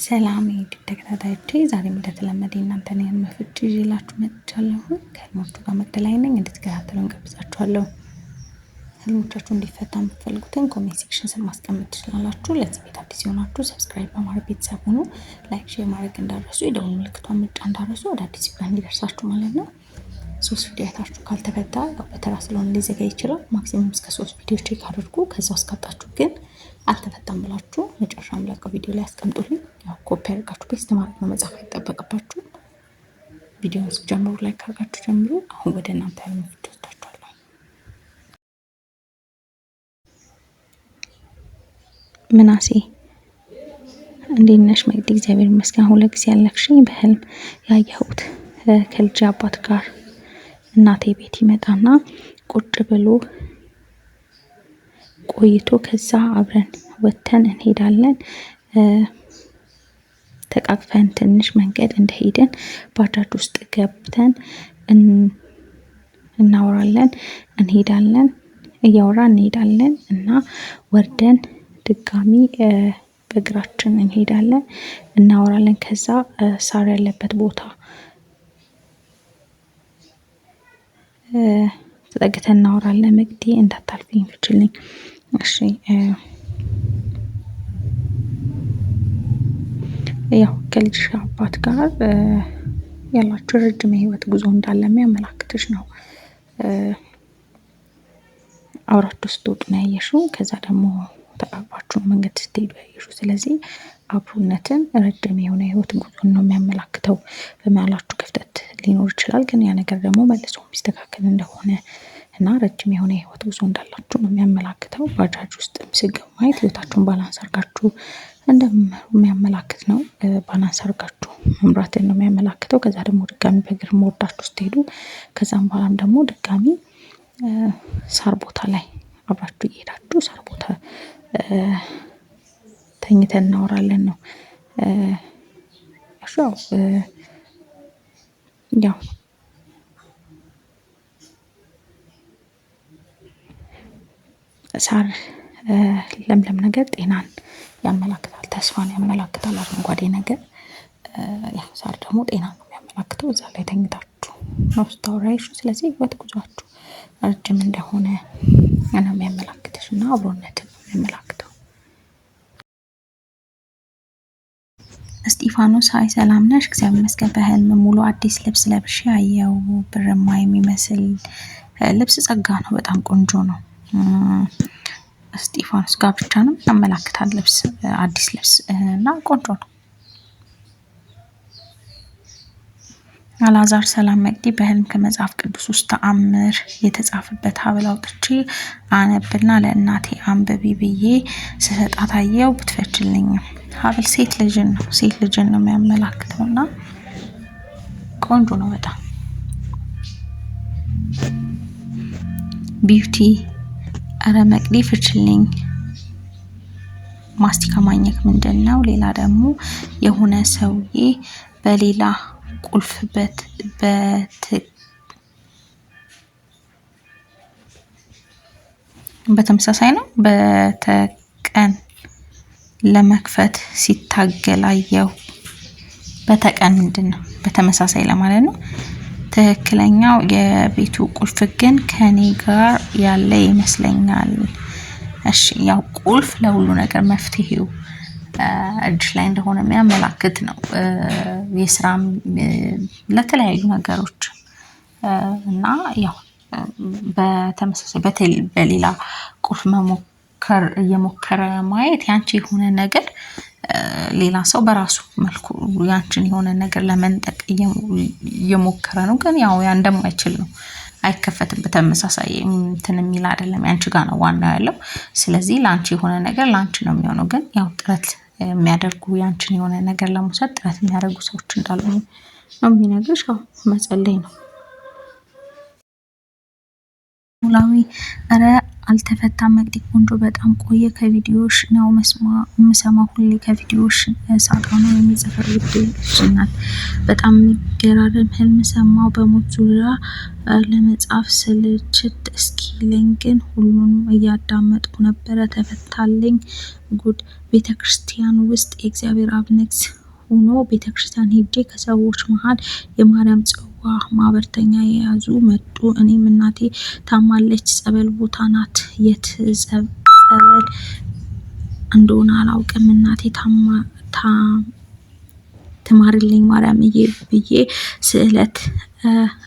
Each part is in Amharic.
ሰላም የዩቲዩብ ተከታታዮቼ ዛሬም እንደተለመደ እናንተን የህልም ፍቺ ይዤላችሁ መጥቻለሁ። ከህልሞቹ ጋር መቅደላይ ነኝ። እንድትከታተሉን ጋብዛችኋለሁ። ህልሞቻችሁ እንዲፈታ የምትፈልጉትን ኮሜንት ሴክሽን ስር ማስቀመጥ ትችላላችሁ። ለዚህ ቤት አዲስ የሆናችሁ ሰብስክራይብ በማድረግ ቤተሰብ ሁኑ። ላይክ፣ ሼር ማድረግ እንዳረሱ፣ የደወል ምልክቷን ምርጫ እንዳረሱ፣ ወደ አዲስ ቪዲዮ እንዲደርሳችሁ ማለት ነው። 3 ቪዲዮ አይታችሁ ካልተፈታ በተራ ስለሆነ ሊዘጋ ይችላል። ማክሲመም እስከ 3 ቪዲዮ ቼክ አድርጉ። ከዛ አስቀጣችሁ ግን አልተፈታም ብላችሁ መጨረሻም ለቀው ቪዲዮ ላይ አስቀምጡልኝ። ያው ኮፒ አድርጋችሁ ፔስት ማድረግ ነው፣ መጻፍ አይጠበቅባችሁ። ቪዲዮውን ጀምሩ፣ ላይክ አድርጋችሁ ጀምሩ። አሁን ወደ እናንተ ያለው ቪዲዮ ወስዳችኋለሁ። ምናሴ እንዴት ነሽ? መግዲ እግዚአብሔር ይመስገን። 2 ጊዜ ያለፍሽኝ በህልም ያየሁት ከልጅ አባት ጋር እናቴ ቤት ይመጣና ቁጭ ብሎ ቆይቶ ከዛ አብረን ወተን እንሄዳለን። ተቃቅፈን ትንሽ መንገድ እንደሄድን ባጃጅ ውስጥ ገብተን እናወራለን፣ እንሄዳለን፣ እያወራን እንሄዳለን እና ወርደን ድጋሚ በእግራችን እንሄዳለን፣ እናወራለን። ከዛ ሳር ያለበት ቦታ ተጠግተን እናወራለን። መግዲ እንዳታልፊኝ ፍችልኝ። እሺ ያው ከልጅሽ አባት ጋር ያላችሁ ረጅም የህይወት ጉዞ እንዳለ የሚያመላክትሽ ነው። አብራችሁ ስትወጡ ነው ያየሽው። ከዛ ደግሞ ተቃቅፋችሁ መንገድ ስትሄዱ ያየሽው። ስለዚህ አብሮነትን ረጅም የሆነ ህይወት ጉዞን ነው የሚያመላክተው። በመሀላችሁ ክፍተት ሊኖር ይችላል፣ ግን ያ ነገር ደግሞ መልሶ የሚስተካከል እንደሆነ እና ረጅም የሆነ ህይወት ጉዞ እንዳላችሁ ነው የሚያመላክተው። ባጃጅ ውስጥም ስገቡ ማየት ህይወታችሁን ባላንስ አድርጋችሁ እንደምትመሩ የሚያመላክት ነው። ባላንስ አድርጋችሁ መምራትን ነው የሚያመላክተው። ከዛ ደግሞ ድጋሚ በእግር ወርዳችሁ ስትሄዱ፣ ከዛም በኋላም ደግሞ ድጋሚ ሳር ቦታ ላይ አብራችሁ እየሄዳችሁ ሳር ቦታ ተኝተን እናወራለን ነው። ያው ሳር ለምለም ነገር ጤናን ያመላክታል፣ ተስፋን ያመላክታል። አረንጓዴ ነገር ያው ሳር ደግሞ ጤናን ነው የሚያመላክተው። እዛ ላይ ተኝታችሁ ነው ስታወራይሽ። ስለዚህ ህይወት ጉዟችሁ ረጅም እንደሆነ ነው የሚያመላክትሽ እና አብሮነትን ነው የሚያመላክተው። እስጢፋኖስ ሀይ ሰላም ነሽ? እግዚአብሔር ይመስገን። በህልም ሙሉ አዲስ ልብስ ለብሼ አየው። ብርማ የሚመስል ልብስ ጸጋ ነው፣ በጣም ቆንጆ ነው። እስጢፋኖስ ጋብቻንም ያመላክታል። ልብስ አዲስ ልብስ እና ቆንጆ ነው። አላዛር ሰላም መቅዲ፣ በህልም ከመጽሐፍ ቅዱስ ውስጥ ተአምር የተጻፈበት ሀብል አውጥቼ አነብና ለእናቴ አንብቢ ብዬ ስሰጣት አየው። ብትፈችልኝ። ሀብል ሴት ልጅን ነው የሚያመላክተው እና ቆንጆ ነው በጣም። ቢዩቲ አረ መቅዲ ፍችልኝ። ማስቲካ ማኘክ ምንድን ነው? ሌላ ደግሞ የሆነ ሰውዬ በሌላ ቁልፍ በተመሳሳይ ነው በተቀን ለመክፈት ሲታገል አየው። በተቀን ምንድን ነው? በተመሳሳይ ለማለት ነው። ትክክለኛው የቤቱ ቁልፍ ግን ከኔ ጋር ያለ ይመስለኛል። እሺ ያው ቁልፍ ለሁሉ ነገር መፍትሄው እጅ ላይ እንደሆነ የሚያመላክት ነው። የስራም ለተለያዩ ነገሮች እና ያው በተመሳሳይ በሌላ ቁልፍ እየሞከረ ማየት ያንቺ የሆነ ነገር ሌላ ሰው በራሱ መልኩ ያንቺን የሆነ ነገር ለመንጠቅ እየሞከረ ነው። ግን ያው ያ እንደማይችል ነው፣ አይከፈትም። በተመሳሳይ እንትን የሚል አይደለም፣ ያንቺ ጋር ነው ዋናው ያለው። ስለዚህ ላንቺ የሆነ ነገር ላንቺ ነው የሚሆነው። ግን ያው ጥረት የሚያደርጉ ያንቺን የሆነ ነገር ለመውሰድ ጥረት የሚያደርጉ ሰዎች እንዳሉ ነው የሚነግርሽ። ያው መጸለይ ነው። ሙላዊ አረ አልተፈታም። መቅዲ ቆንጆ በጣም ቆየ። ከቪዲዮሽ ነው የምሰማው ሁሌ ከቪዲዮሽ ሳጣ ነው የሚጽፈው ውድች ናት። በጣም የሚገራርም ህልም ሰማው። በሞት ዙሪያ ለመጻፍ ስልችት እስኪለኝ ግን ሁሉንም እያዳመጥኩ ነበረ። ተፈታልኝ። ጉድ! ቤተ ክርስቲያን ውስጥ የእግዚአብሔር አብ ንግስ ሆኖ ቤተ ክርስቲያን ሄጄ ከሰዎች መሀል የማርያም ጽዋ ማህበርተኛ የያዙ መጡ። እኔም እናቴ ታማለች፣ ጸበል ቦታ ናት። የት ጸበል እንደሆነ አላውቅም። እናቴ ትማርልኝ ማርያምዬ ብዬ ስዕለት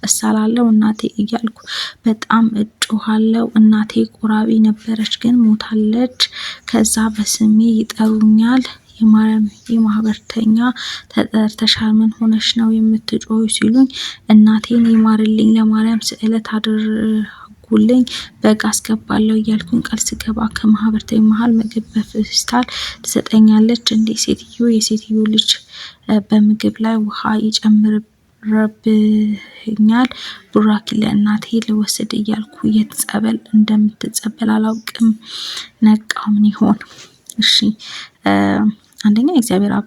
እሳላለሁ እናቴ እያልኩ በጣም እጮሃለሁ። እናቴ ቆራቢ ነበረች ግን ሞታለች። ከዛ በስሜ ይጠሩኛል። የማርያም የማህበርተኛ ተጠርተሻል፣ ምን ሆነሽ ነው የምትጮሁ ሲሉኝ እናቴን ይማርልኝ ለማርያም ስዕለት አድርጉልኝ በግ አስገባለሁ እያልኩኝ ቃል ስገባ ከማህበርተኛ መሀል ምግብ በፌስታል ትሰጠኛለች። እንዴ ሴትዮ! የሴትዮ ልጅ በምግብ ላይ ውሃ ይጨምርብኛል። ቡራኪ ለእናቴ ልወስድ እያልኩ የት ጸበል እንደምትጸበል አላውቅም። ነቃው ምን ይሆን? እሺ አንደኛ የእግዚአብሔር አብ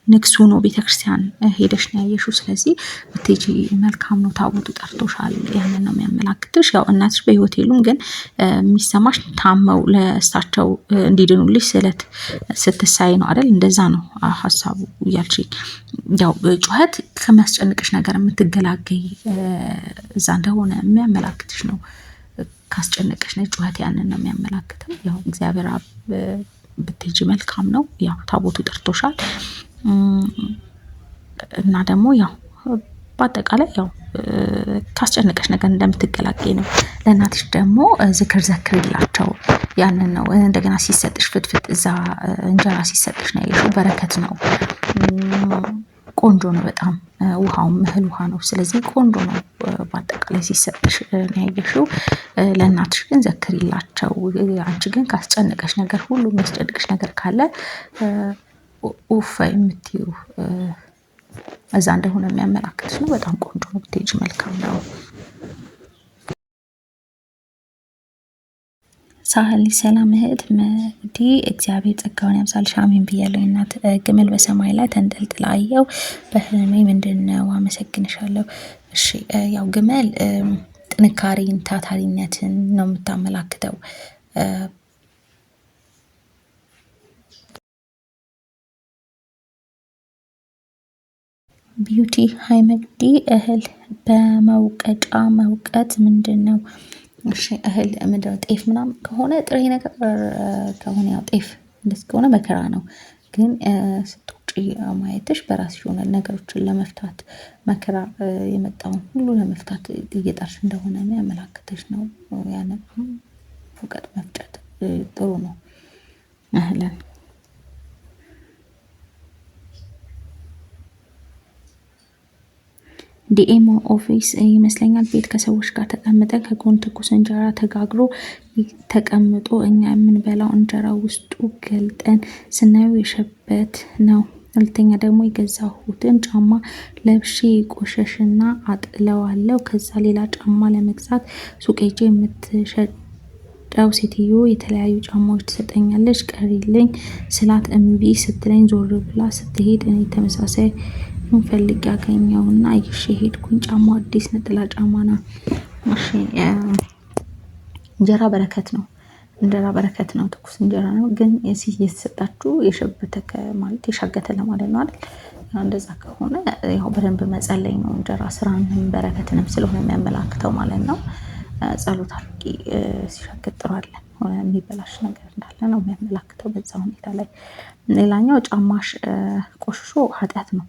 ንግስ ሆኖ ቤተክርስቲያን ሄደሽ ነው ያየሽው። ስለዚህ ብትሄጂ መልካም ነው። ታቦቱ ጠርቶሻል። ያንን ነው የሚያመላክትሽ። ያው እናትሽ በህይወት የሉም፣ ግን የሚሰማሽ ታመው ለእሳቸው እንዲድኑልሽ ስዕለት ስትሳይ ነው አይደል? እንደዛ ነው ሀሳቡ እያልሽ ያው ጩኸት ከሚያስጨንቅሽ ነገር የምትገላገይ እዛ እንደሆነ የሚያመላክትሽ ነው። ካስጨነቀሽ ነው ጩኸት ያንን ነው የሚያመላክተው። ያው እግዚአብሔር አብ ብትሄጂ መልካም ነው። ያው ታቦቱ ጠርቶሻል እና ደግሞ ያው በአጠቃላይ ያው ካስጨነቀሽ ነገር እንደምትገላገይ ነው። ለእናትሽ ደግሞ ዝክር ዘክሪላቸው ያንን ነው። እንደገና ሲሰጥሽ ፍትፍት እዛ እንጀራ ሲሰጥሽ ነው ያየሽው። በረከት ነው። ቆንጆ ነው በጣም። ውሃውም እህል ውሃ ነው። ስለዚህ ቆንጆ ነው በአጠቃላይ ሲሰጥሽ ነው ያየሽው። ለእናትሽ ግን ዘክሪላቸው። አንቺ ግን ካስጨነቀሽ ነገር ሁሉ የሚያስጨንቅሽ ነገር ካለ ኡፍ የምትዩ እዛ እንደሆነ የሚያመላክትሽ ነው። በጣም ቆንጆ ነው። ብትሄጂ መልካም ነው። ሳህል ሰላም እህት መዲ እግዚአብሔር ጸጋውን ያብዛልሽ አሜን ብያለሁ። እናት ግመል በሰማይ ላይ ተንጠልጥላ አየሁ በህልሜ። ምንድን ነው? አመሰግንሻለሁ። እሺ ያው ግመል ጥንካሬን ታታሪነትን ነው የምታመላክተው። ቢዩቲ ሃይ መቅዲ እህል በመውቀጫ መውቀት ምንድን ነው? እሺ እህል ምንድነው? ጤፍ ምናምን ከሆነ ጥሬ ነገር ከሆነ ያው ጤፍ እንደዚህ ከሆነ መከራ ነው። ግን ስትውጪ ማየትሽ በራስሽ የሆነ ነገሮችን ለመፍታት መከራ የመጣውን ሁሉ ለመፍታት እየጣርሽ እንደሆነ የሚያመላክትሽ ነው። ያንን እውቀት መፍጨት ጥሩ ነው። እህልን ዲኤም ኦፊስ ይመስለኛል። ቤት ከሰዎች ጋር ተቀምጠን ከጎን ትኩስ እንጀራ ተጋግሮ ተቀምጦ እኛ የምንበላው እንጀራ ውስጡ ገልጠን ስናየው የሸበት ነው። ሁለተኛ ደግሞ የገዛሁትን ጫማ ለብሼ ቆሸሽና አጥለዋለሁ። ከዛ ሌላ ጫማ ለመግዛት ሱቅ ሄጄ የምትሸጠው ሴትዮ የተለያዩ ጫማዎች ትሰጠኛለች። ቀሪልኝ ስላት እምቢ ስትለኝ ዞር ብላ ስትሄድ እኔ ተመሳሳይ ፈልጌ ያገኘውና ይዤ ሄድኩኝ። ጫማው አዲስ ነጠላ ጫማ ነው። እሺ እንጀራ በረከት ነው። እንጀራ በረከት ነው። ትኩስ እንጀራ ነው። ግን የተሰጣችሁ የሸበተ ማለት የሻገተ ለማለት ነው አይደል? እንደዛ ከሆነ ያው በደንብ መጸለይ ነው። እንጀራ ስራንም በረከትንም ስለሆነ የሚያመላክተው ማለት ነው። ጸሎት አድርጊ። ሲሻገት ጥሩ አለ የሚበላሽ ነገር እንዳለ ነው የሚያመላክተው በዛ ሁኔታ ላይ። ሌላኛው ጫማሽ ቆሽሾ ኃጢአት ነው።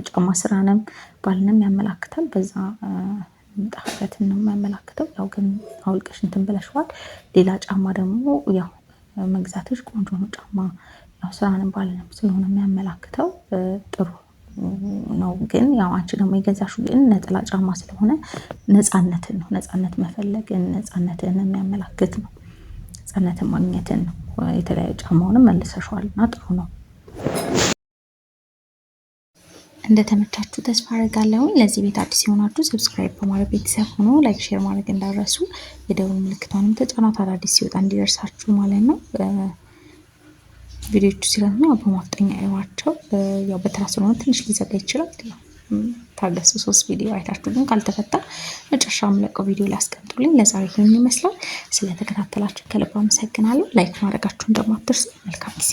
ጫማ ስራንም ባልንም ያመላክታል። በዛ ጣፈትን ነው የሚያመላክተው። ያው ግን አውልቀሽ እንትን ብለሽዋል። ሌላ ጫማ ደግሞ ያው መግዛትሽ ቆንጆ ነው። ጫማ ያው ስራንም ባልንም ስለሆነ የሚያመላክተው ጥሩ ነው። ግን ያው አንቺ ደግሞ የገዛሽው ግን ነጠላ ጫማ ስለሆነ ነፃነትን ነው። ነፃነት መፈለግን ነፃነትን የሚያመላክት ነው። ነፃነትን ማግኘትን ነው። የተለያዩ ጫማውንም መልሰሽዋል እና ጥሩ ነው። እንደተመቻችሁ ተስፋ አደርጋለሁ። ለዚህ ቤት አዲስ የሆናችሁ ሰብስክራይብ በማድረግ ቤተሰብ ሆኖ ላይክ፣ ሼር ማድረግ እንዳረሱ የደወል ምልክቷንም ተጫኗት አዳዲስ ሲወጣ እንዲደርሳችሁ ማለት ነው። ቪዲዮቹ ሲረዝሙ በማፍጠኛ እዩዋቸው። ያው በተራ ስለሆነ ትንሽ ሊዘጋ ይችላል። ታገሱ። 3 ቪዲዮ አይታችሁ ግን ካልተፈታ መጨረሻ የምለቀው ቪዲዮ ላስቀምጡልኝ። ለዛሬ ይሄን ይመስላል። ስለተከታተላችሁ ከልብ አመሰግናለሁ። ላይክ ማድረጋችሁን ደግሞ አትርሱ። መልካም ጊዜ